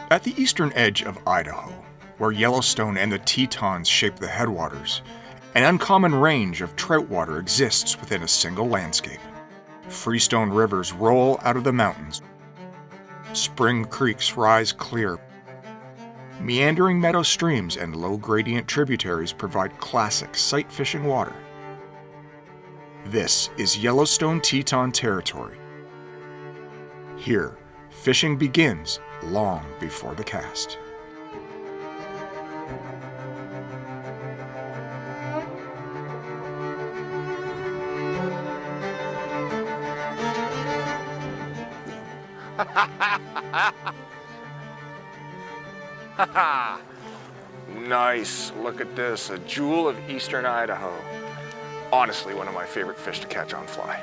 At the eastern edge of Idaho, where Yellowstone and the Tetons shape the headwaters, an uncommon range of trout water exists within a single landscape. Freestone rivers roll out of the mountains. Spring creeks rise clear. Meandering meadow streams and low-gradient tributaries provide classic sight fishing water. This is Yellowstone Teton Territory. Here, fishing begins long before the cast. Nice. Look at this, a jewel of eastern Idaho. Honestly, one of my favorite fish to catch on fly.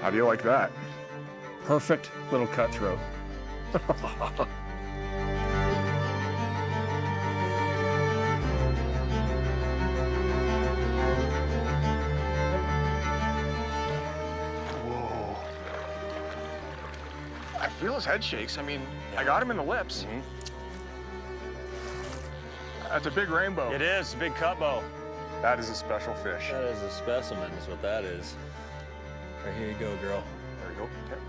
How do you like that? Perfect little cutthroat. Whoa. I feel his head shakes. I mean, I got him in the lips. That's a big rainbow. It is, a big cutbow. That is a special fish. That is a specimen, is what that is. Right, here you go, girl. There you go. Okay.